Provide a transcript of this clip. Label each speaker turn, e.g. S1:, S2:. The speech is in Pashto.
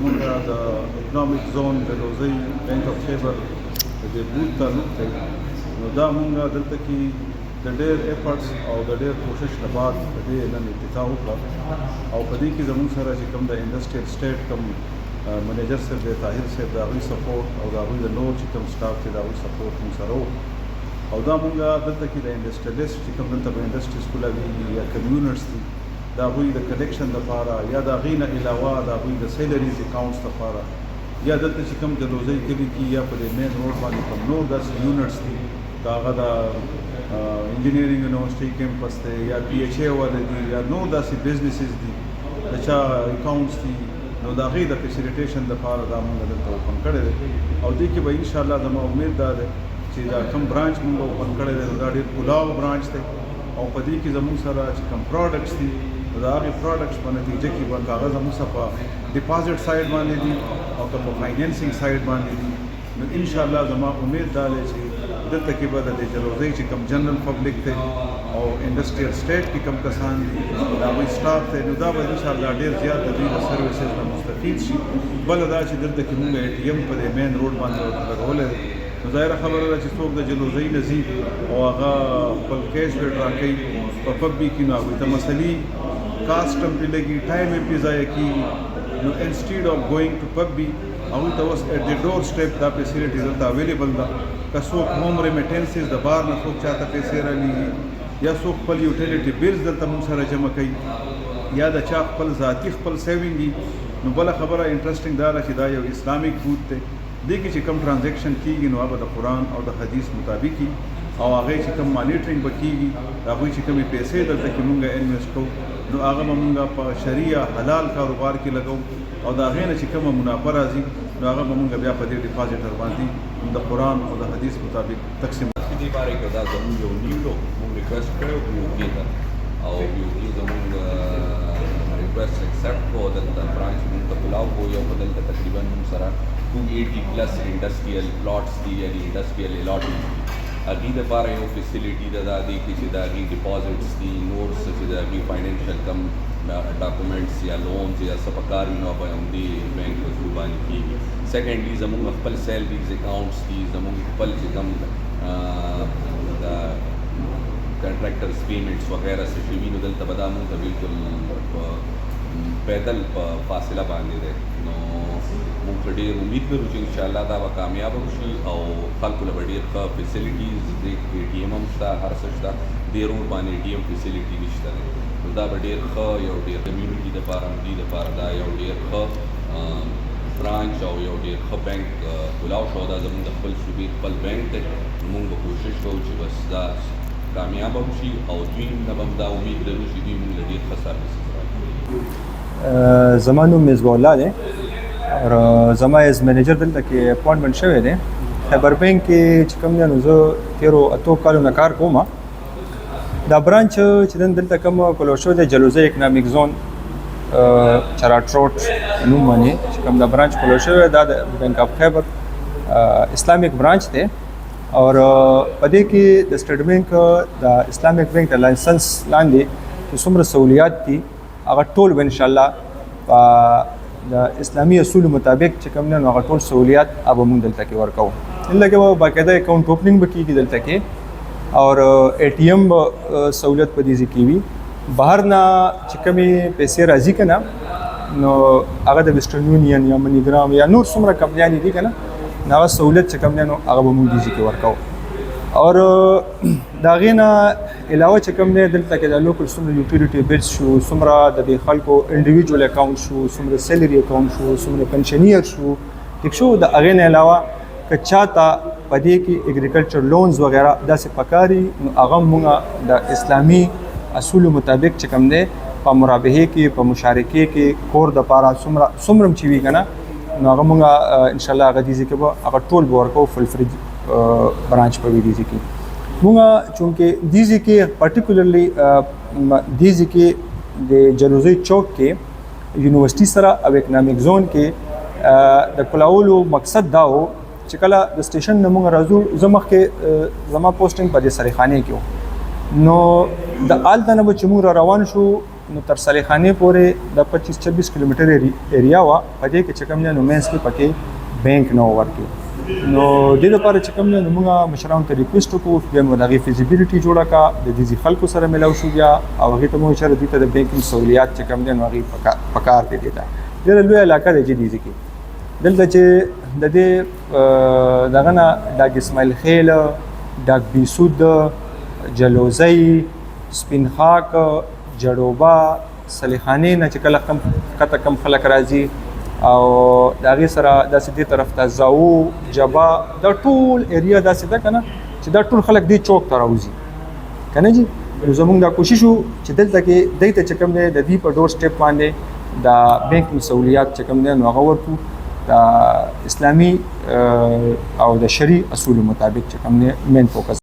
S1: زمونږ د اکنامک زون جلوزئی بینک اف خیبر د دې بوت تعلق دی نو دا مونږ دلته کې د ډېر ایفرټس او د ډېر کوشش نه بعد د دې نن افتتاح وکړه او په دې کې زمونږ سره چې کوم د انډسټریل سټیټ کوم منیجر صاحب دی طاهر صاحب د هغوی سپورټ او د هغوی د نور چې کوم سټاف دی د هغوی سپورټ مونږ سره و او دا مونږ دلته کې د انډسټریلیسټ چې کوم دلته به انډسټریز کولوي یا کمیونټس دي د هغوی د کلیکشن دپاره یا د هغې نه علاوه د هغوی د سیلریز اکاونټس دپاره یا دلته چې کوم جلوزئی کلي کې یا په دې مین روډ باندې کوم نور داسې یونټس دي د هغه د انجینیرینګ یونیورسټي کیمپس دی یا پی ایچ ای والا دي یا نور داسې بزنسز دي د چا اکاونټس دي نو د هغې د فیسیلیټیشن دپاره دا مونږ دلته اوپن کړی دی او دې کې به انشاءالله زما امید دا دی چې دا کوم برانچ مونږ اوپن کړی دی نو دا ډېر کلاو برانچ دی او په دې کې زموږ سره چې کوم پروډکټس دي نو د هغې پروډکټس په نتیجه کې به هغه زموږ سره په ډپازټ سایډ باندې دي او که په فاینانسینګ سایډ باندې دي نو انشاءالله زما امید دا دی چې دلته کې به د جلوزئی چې کوم جنرل پبلک دی او انډسټریل سټیټ کې کوم کسان دي د هغوی سټاف دی نو دا به انشاءالله ډېر زیات د دوی د سروسز نه مستفید شي بله دا چې دلته کې مونږ اے ټي ایم په دې مین روډ باندې ورته لګولی دی نو ظاهره خبره ده چې څوک د جلوزئی نه ځي او هغه خپل کیش ډېر راکوي په پب بي کې نو هغوی ته مسلې کاسټ هم پرې لګي ټایم یې پرې ضایع کېږي نو انسټیډ آف ګوینګ ټو پب بي هغوی ته اوس ایٹ دی ډور سټیپ دا فیسیلیټي دلته اویلیبل ده که څوک ہوم ریمیټنسز د بار نه څوک چاته پیسې رالېږي یا څوک خپل یوټیلیټي بیلز دلته مونږ سره جمع کوي یا د چا خپل ذاتي خپل سیوینګ وي نو بله خبره انټرسټینګ دا ده چې دا یو اسلامیک بوت دی دې کې چې کوم ټرانزیکشن کېږي نو هغه د قرآن او د حدیث مطابق وي او هغې چې کوم مانیټرینګ به کېږي د هغوی چې کومې پیسې دلته کې مونږ انویسټ کوو نو هغه به مونږ په شریع حلال کاروبار کې لګوو او د هغې نه چې کومه منافع راځي نو هغه به مونږ بیا په دې ډپازټر باندې د قرآن او د حدیث مطابق تقسیم
S2: دې باره کې دا زموږ یو نیو مونږ ریکویسټ کړی و یوګي ته او یوګي زموږ ریکویسټ اکسپټ کړو دلته برانچ مونږ ته کلاو کړو یو په دلته تقریبا مونږ سره 280+ انډسټریل پلاټس دي یعنې انډسټریل الاټمنټ دي هغې دپاره یو فیسیلیټي ده دا دی چې د هغې ډپازټس دي نور څه چې د هغې فاینانشل کم ډاکومنټس یا لونز یا څه پکار وي نو به همدې بینک په تھرو باندې کېږي سیکنډلي زموږ خپل سیلریز اکاؤنټس دي زموږ خپل چې کوم د کنټراکټرز پیمنټس وغیره څه شي وي نو دلته به دا مونږ ته بلکل پیدل په فاصله باندې دی نو مونږ ته ډېر امید لرو چې انشاءالله دا به کامیابه وشي او خلکو له به ډېر ښه فیسیلیټیز د اے ټي ایم هم شته هر څه شته دې روډ باندې اے ټي ایم فیسیلیټي نشته دی نو دا به ډېر ښه یو ډېر کمیونټي دپاره همدې دپاره دا یو ډېر ښه برانچ او یو ډېر ښه بینک کلاو شو دا زموږ د خپل صوبې خپل بینک دی مونږ به کوشش کوو چې بس دا کامیابه وشي او دوی نه به دا امید لرو چې دوی مونږ له ډېر ښه سروسز
S3: راکړي. زما نوم مصباح الله دی اور زما ایز منیجر دلته کې اپوینټمنټ شوی دی خیبر بینک کې چې کوم دی نو زه تېرو اتو کالو نه کار کوم دا برانچ چې نن دلته کوم کلو شوی دی جلوزئی اکنامک زون چراټ روډ نوم باندې چې کوم دا برانچ کلو شوی دا د بینک اف خیبر اسلامیک برانچ دی اور په دې کې د سټیټ بینک د اسلامیک بینک د لایسنس لاندې چې څومره سہولیات دي هغه ټول به انشاءالله د اسلامي اصولو مطابق چې کوم دی نو هغه ټول سہولیات به مونږ دلته کې ورکوو دلته کې به باقاعده اکاؤنټ اوپننګ به کېږي دلته کې اور اے ټي ایم سہولت په دې ځای کې وي بهر نه چې کومې پیسې راځي که نه نو هغه د ویسټرن یونین یا منیګرام یا نور څومره کمپنیانې دي که نه هغه سہولت چې کوم دی نو هغه به مونږ دې ځای کې ورکوو اور د هغې نه علاوه چې کوم دی دلته کې د لوکل څومره یوټیلیټي بیلز شو څومره د دې خلکو انډیویجول اکاؤنټ شو څومره سیلري اکاؤنټ شو څومره پنشنیر شو ټیک شو د هغې نه علاوه که چاته په دې کې اګریکلچر لونز وغیره داسې پکاري نو هغه مونږ د اسلامي اصولو مطابق چې کوم دی په مرابحې کې په مشارکې کې کور دپاره څومره چې وي که نه نو هغه مونږ انشاءالله هغه دې ځای کې به هغه ټول به ورکوو فل فري برانچ په دې ځای کې مونږ چونکې دې ځای کې پرټیکولرلی دې ځای کې د جلوزئی چوک کې یونیورسټي سره او اکنامک زون کې د کلاولو مقصد دا و چې کله د سټیشن نه مونږ راځو زه مخکې زما پوسټینګ په دې سریخانې کې و نو د هلته نه به چې مونږ را روان شو نو تر صالحانې پورې د 25-26 کیلومتر ایریا وه. په دې کې چې کوم دی نو منځ کې پکې بینک نه و ورکې. نو دې لپاره چې کوم دی نو موږ مشرانو ته ریکویسټ وکړو بیا مو د هغې فیزیبیلیټي جوړه کړه، د دې خلکو سره میلاو شو بیا او هغې ته مو ویل چې دوی ته د بینکینګ سهولیات چې کوم دی نو هغې په کار دی. دې ته ډېره لویه علاقه ده جدیزي کې. دلته چې د دې دغه نه ډاک اسماعیل خیل، ډاک بیسود، جلوزئی، سپین خاک، جړوبا، صالحانې نه چې کله کم خلک راځي او د هغې سره داسې دې طرف ته زاو، جبا، دا ټول ایریا داسې ده که نه چې دا ټول خلک دې چوک ته راوځي که نه جي. نو زموږ دا کوشش وو چې دلته کې دی ته چې کوم دی د دې په ډور سټیپ باندې د بینک سهولیات چې کوم دی نو هغه ورکړو د اسلامي او د شرعي اصولو مطابق چې کوم دی مین فوکس